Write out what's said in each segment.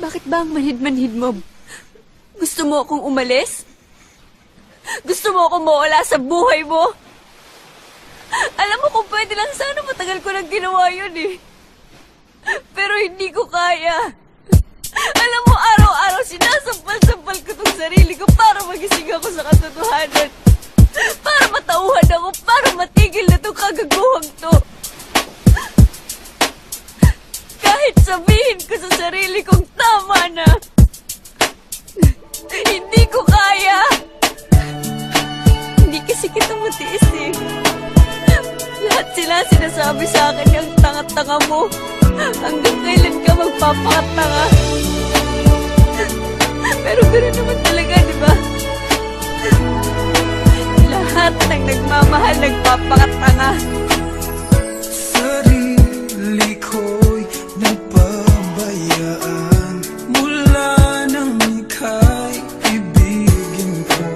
Bakit ba ang manhid-manhid mo? Gusto mo akong umalis? Gusto mo akong mawala sa buhay mo? Alam mo kung pwede lang sana matagal ko nang ginawa yun eh. Pero hindi ko kaya. Alam mo, araw-araw sinasampal-sampal ko tong sarili ko para magising ako sa katotohanan. Para matauhan ako, para matigil na tong kagaguhang to. Kahit sabihin ko sa sarili kong tama na, hindi ko kaya. Hindi kasi kita matiis eh. Lahat sila sinasabi sa akin yung tanga-tanga mo. Hanggang kailan ka magpapakatanga? Pero gano'n naman talaga, di ba? Lahat ng nagmamahal nagpapakatanga. Sarili ko'y napabayaan mula nang ika'y ibigin ko.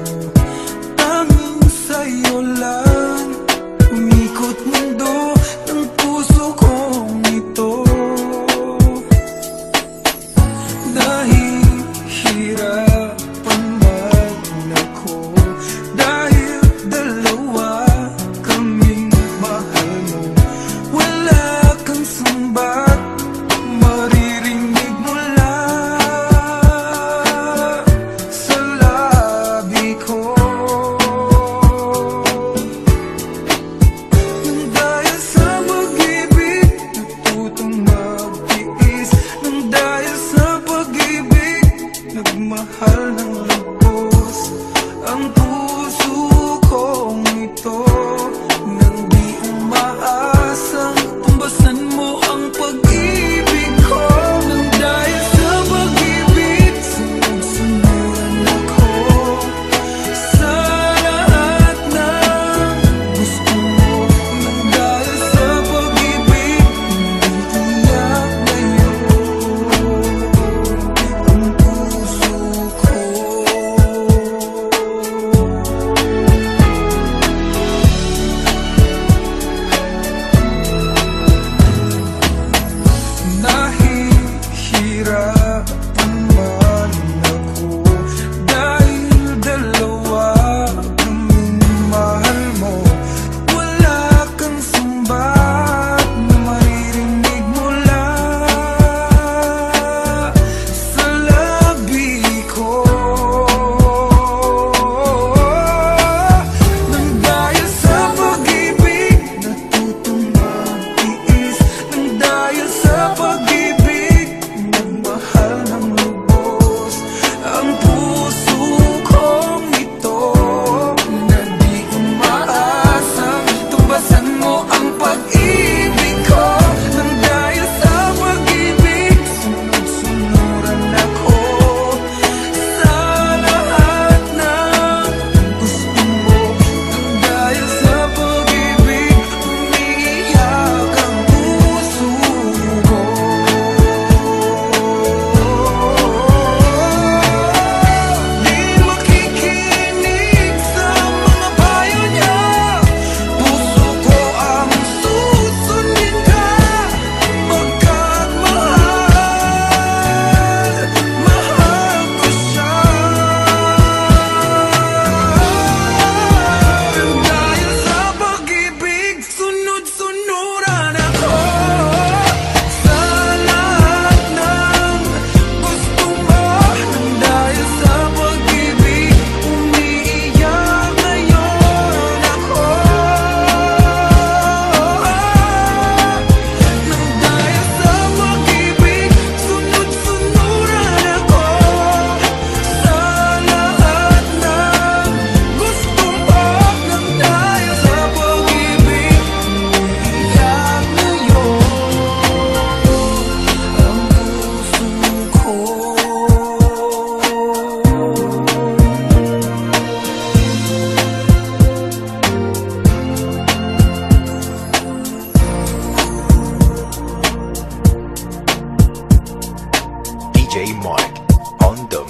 Tanging sa'yo lang umikot mundo ng puso kong ito. Nahihirapan man ako dahil dalawa kaming mahal mo. Wala kang sumbat, maririnig mula sa labi ko. Nang dahil sa pag-ibig, natutong magtiis. Nang dahil sa pag-ibig, nagmahal ng lubos ang puso kong ito. Nang di umaasang tumbasan mo ang pag-ibig ko. Nang dahil sa pag-ibig, sunod-sunuran ako sa lahat ng gusto mo. Nang dahil sa pag-ibig, umiiyak ngayon ang puso ko. Nahihirapan man ako dahil dalawa kaming mahal mo. Wala kang sumbat na maririnig mula sa labi ko. Nang dahil sa pag-ibig, natutong magtiis. Nang dahil sa pag-ibig, nagmahal ng lubos ang puso kong ito. Na di umaasang tumbasan mo ang pag-ibig ko. Nang dahil sa pag-ibig, sunod-sunuran ako sa lahat ng gusto mo. Nang dahil sa pag-ibig, umiiyak ang puso ko. Di makikinig sa mga payo niya. Puso ko ang susundin ka. Pagkat mahal, mahal ko siya. Nang dahil sa pag-ibig, sunod-sunuran ako sa lahat ng gusto mo. Nang dahil sa pag-ibig, umiiyak ngayon ako. Nang dahil sa pag-ibig, sunod-sunuran ako sa lahat ng gusto mo. Nang dahil sa pag-ibig, umiiyak ngayon ang puso ko. DJ Mark on the